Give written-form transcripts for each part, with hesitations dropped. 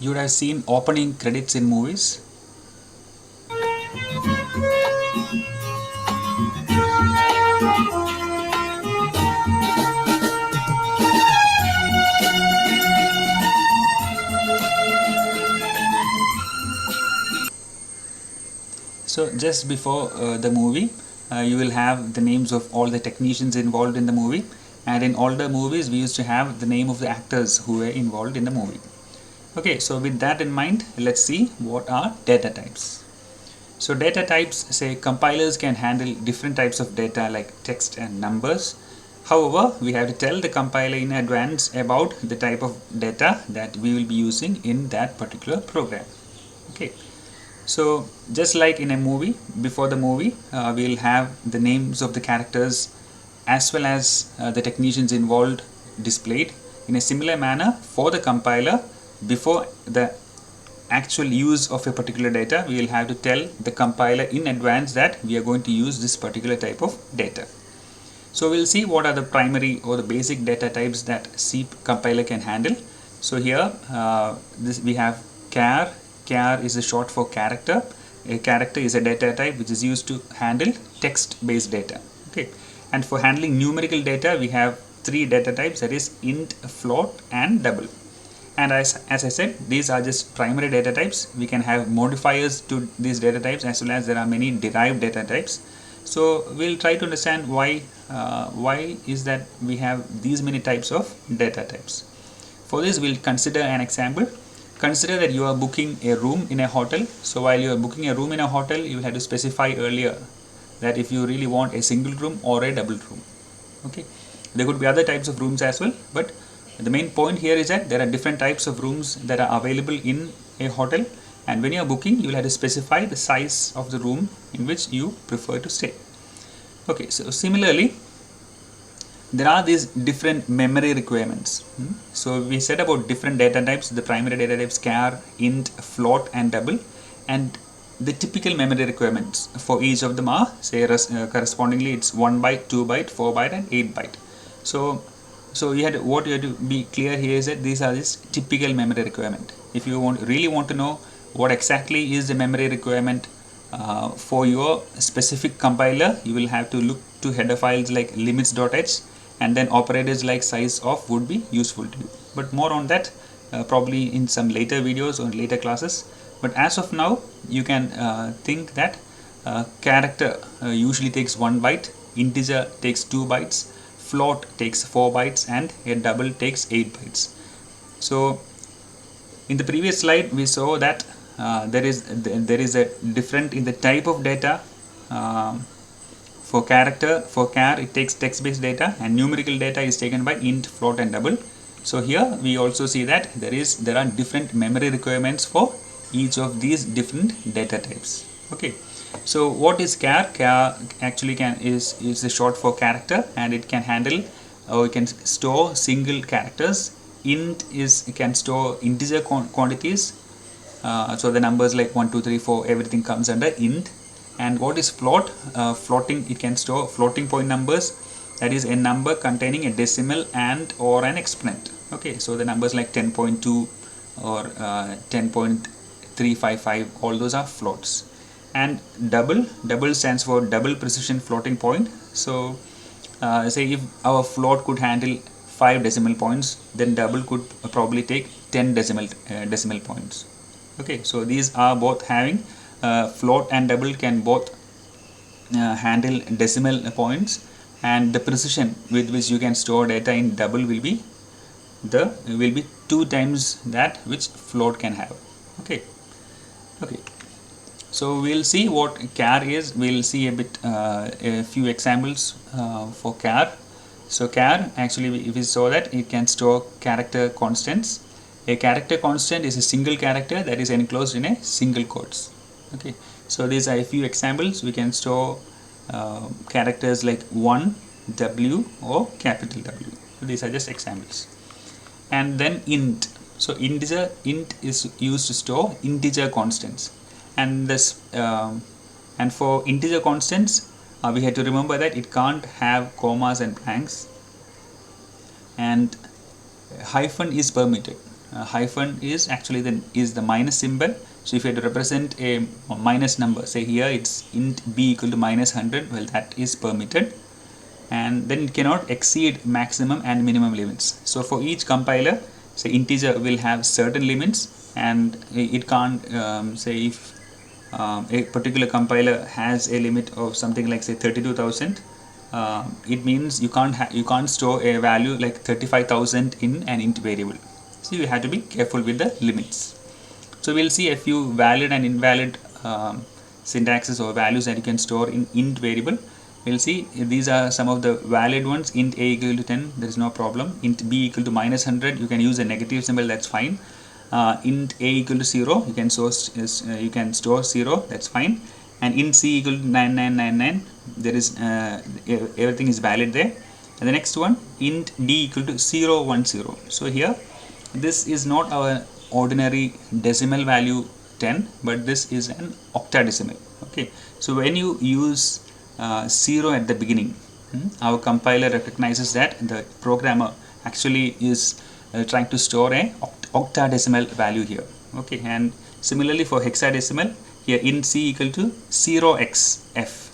You would have seen opening credits in movies. So just before the movie, you will have the names of all the technicians involved in the movie, and in all the movies we used to have the name of the actors who were involved in the movie. Okay, so with that in mind, let's see what are data types. So data types say compilers can handle different types of data like text and numbers. However, we have to tell the compiler in advance about the type of data that we will be using in that particular program. Okay. So just like in a movie, before the movie, we'll have the names of the characters as well as the technicians involved displayed. In a similar manner, for the compiler, before the actual use of a particular data, we will have to tell the compiler in advance that we are going to use this particular type of data. So we'll see what are the primary or the basic data types that C compiler can handle. So here this we have char. Char is a short for character. A character is a data type which is used to handle text based data. Okay, and for handling numerical data we have three data types, that is int, float and double. And as I said, these are just primary data types. We can have modifiers to these data types, as well as there are many derived data types. So we'll try to understand why is that we have these many types of data types. For this we'll consider an example. Consider that you are booking a room in a hotel. So while you are booking a room in a hotel, you will have to specify earlier that if you really want a single room or a double room. Okay, there could be other types of rooms as well, but the main point here is that there are different types of rooms that are available in a hotel, and when you are booking you will have to specify the size of the room in which you prefer to stay. Okay, so similarly there are these different memory requirements. So we said about different data types, the primary data types char, int, float and double, and the typical memory requirements for each of them are say correspondingly it's 1 byte, 2 byte, 4 byte and 8 byte. So what you have to be clear here is that these are this typical memory requirement. If you really want to know what exactly is the memory requirement for your specific compiler, you will have to look to header files like limits.h, and then operators like size of would be useful to you. But more on that probably in some later videos or later classes. But as of now, you can think that character usually takes 1 byte, integer takes 2 bytes, float takes 4 bytes and a double takes 8 bytes. So in the previous slide we saw that there is a different in the type of data. For char it takes text based data, and numerical data is taken by int, float and double. So here we also see that there are different memory requirements for each of these different data types. Okay, so what is char? Char actually is the short for character, and it can handle or it can store single characters. Int it can store integer quantities, so the numbers like 1 2 3 4 everything comes under int. And what is float? Floating, it can store floating point numbers, that is a number containing a decimal and or an exponent. Okay, so the numbers like 10.2 or 10.355, all those are floats. And double stands for double precision floating point. So say if our float could handle 5 decimal points, then double could probably take 10 decimal points. Okay, so these are both having float and double can both handle decimal points, and the precision with which you can store data in double will be 2 times that which float can have. Okay, so we'll see what char is. We'll see a few examples for char. So char actually, if we saw that it can store character constants. A character constant is a single character that is enclosed in a single quotes. Okay, so these are a few examples. We can store characters like 1, W or capital W. So these are just examples. And then int. So int is used to store integer constants, and this and for integer constants we have to remember that it can't have commas and blanks, and hyphen is permitted. hyphen is actually the minus symbol. So if you had to represent a minus number, say here it's int b equal to minus 100, well, that is permitted, and then it cannot exceed maximum and minimum limits. So for each compiler, say integer will have certain limits, and it can't say if a particular compiler has a limit of something like say 32,000, it means you can't store a value like 35,000 in an int variable. So you have to be careful with the limits. So we'll see a few valid and invalid syntaxes or values that you can store in int variable. We'll see these are some of the valid ones. Int a equal to 10, there is no problem. Int b equal to minus 100, you can use a negative symbol, that's fine. Int a equal to 0, you can store 0, that's fine. And int c equal to 9999, there is everything is valid there. And the next one, int d equal to 010. So here this is not our ordinary decimal value 10, but this is an octadecimal. Okay, so when you use 0 at the beginning, our compiler recognizes that the programmer actually is trying to store a octadecimal value here. Okay, and similarly for hexadecimal, here int c equal to 0xf.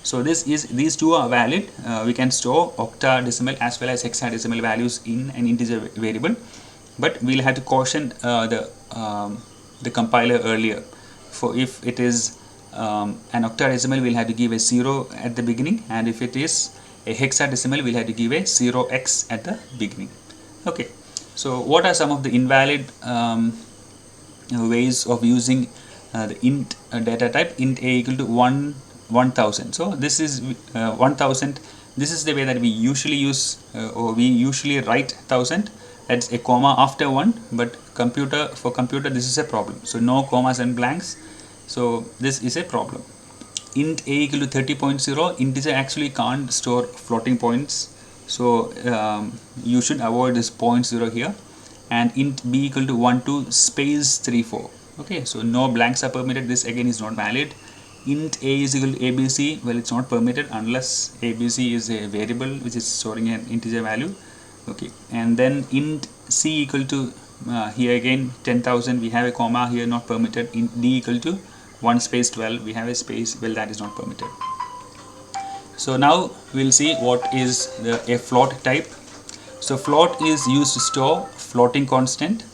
So these two are valid. We can store octadecimal as well as hexadecimal values in an integer variable, but we'll have to caution the compiler earlier. For if it is an octadecimal, we'll have to give a 0 at the beginning, and if it is a hexadecimal, we'll have to give a 0x at the beginning. Okay, so what are some of the invalid ways of using the int data type? Int a equal to 1000. So this is 1000. This is the way that we usually use or we usually write 1000. That's a comma after 1, but for computer this is a problem. So no commas and blanks. So this is a problem. Int a equal to 30.0, integer actually can't store floating points. So you should avoid this 0.0 here. And int b equal to 12 space 34. Okay, so no blanks are permitted. This again is not valid. Int a is equal to abc, well, it's not permitted unless abc is a variable which is storing an integer value. Okay, and then int c equal to here again 10,000, we have a comma here, not permitted. Int d equal to 1 space 12, we have a space, well, that is not permitted. So now we'll see what is a float type. So float is used to store floating constant.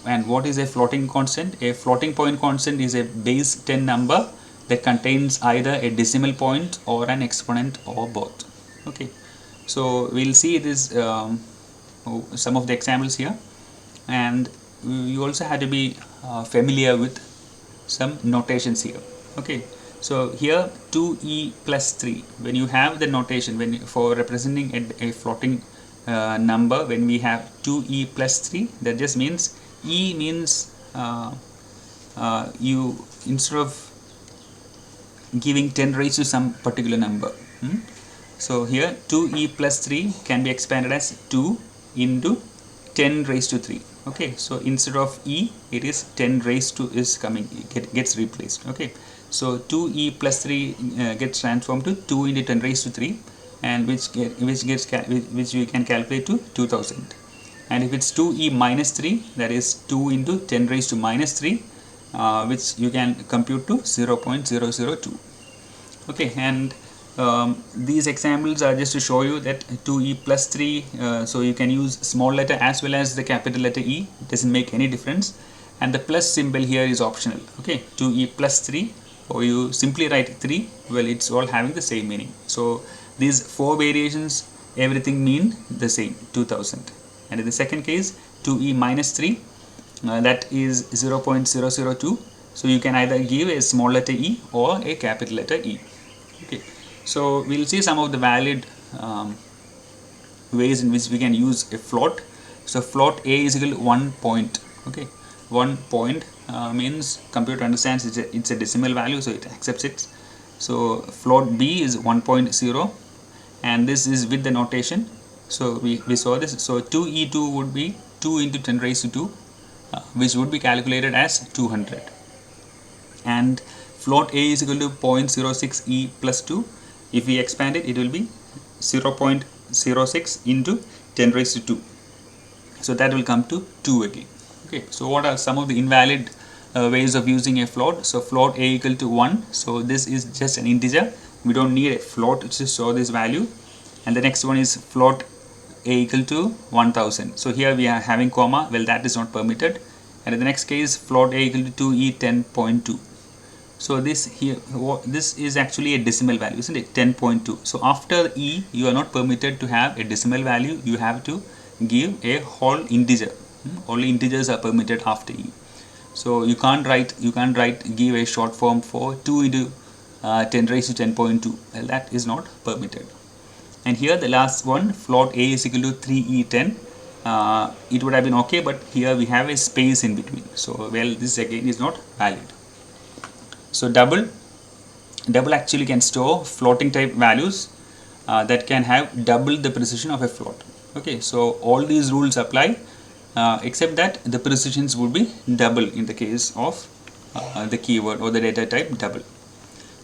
And what is a floating constant? A floating point constant is a base 10 number that contains either a decimal point or an exponent or both. Okay, so we'll see this some of the examples here, and you also have to be familiar with some notations here. Okay, so here 2e plus 3, when you have the notation for representing a floating number, when we have 2e plus 3, that just means e means you, instead of giving 10 raised to some particular number, so here 2e plus 3 can be expanded as 2 into 10 raised to 3. Okay, so instead of e, it is 10 raised to is coming, gets replaced. Okay, so 2e plus 3 gets transformed to 2 into 10 raised to 3, and which we can calculate to 2000. And if it's 2e minus 3, that is 2 into 10 raised to minus 3, which you can compute to 0.002. Okay, and these examples are just to show you that 2e plus 3, so you can use small letter as well as the capital letter E, it doesn't make any difference, and the plus symbol here is optional. Okay, 2e plus 3, or you simply write 3, well, it's all having the same meaning. So these 4 variations, everything mean the same, 2000. And in the second case, 2e minus 3, that is 0.002, so you can either give a small letter e or a capital letter E. Okay, so we'll see some of the valid ways in which we can use a float. So float a is equal to 1 point. Okay, 1 point means computer understands it's a decimal value, so it accepts it. So float b is 1.0, and this is with the notation. So we saw this. So 2e2 would be 2 into 10 raised to 2, which would be calculated as 200. And float a is equal to 0.06 e plus 2. If we expand it, it will be 0.06 into 10 raised to 2. So that will come to 2 again. Okay, so what are some of the invalid ways of using a float? So float a equal to 1, so this is just an integer, we don't need a float to store this value. And the next one is float a equal to 1000, so here we are having comma, well that is not permitted. And in the next case, float a equal to 2e10.2, so this here, this is actually a decimal value, isn't it? 10.2. So after e you are not permitted to have a decimal value, you have to give a whole integer. Only integers are permitted after e. So you can't write give a short form for 2 into 10 raised to 10.2, well that is not permitted. And here the last one, float a is equal to 3e10, it would have been okay, but here we have a space in between, so well this again is not valid. So double actually can store floating type values that can have double the precision of a float. Okay, so all these rules apply except that the precisions would be double in the case of the keyword or the data type double.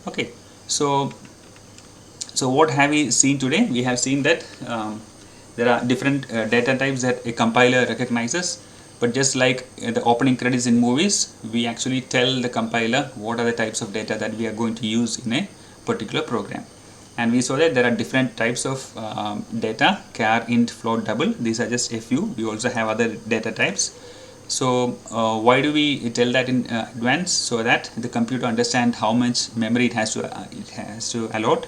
Okay, so what have we seen today? We have seen that there are different data types that a compiler recognizes, but just like the opening credits in movies, we actually tell the compiler what are the types of data that we are going to use in a particular program. And we saw that there are different types of data, char, int, float, double. These are just a few. We also have other data types. So why do we tell that in advance? So that the computer understands how much memory it has to allot.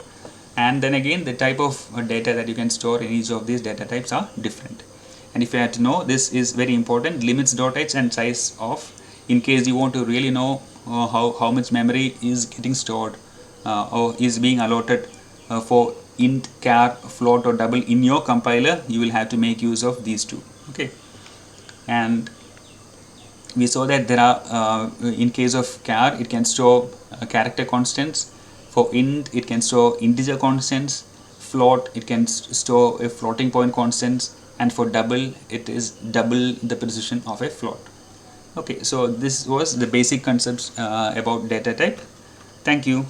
And then again, the type of data that you can store in each of these data types are different. And if you have to know, this is very important, limits.h and size of, in case you want to really know how much memory is getting stored or is being allotted for int, char, float or double in your compiler, you will have to make use of these two. Okay, and we saw that there are in case of char, it can store character constants. For int, it can store integer constants. Float, it can store a floating point constants. And for double, it is double the precision of a float. Okay, so this was the basic concepts about data type. Thank you.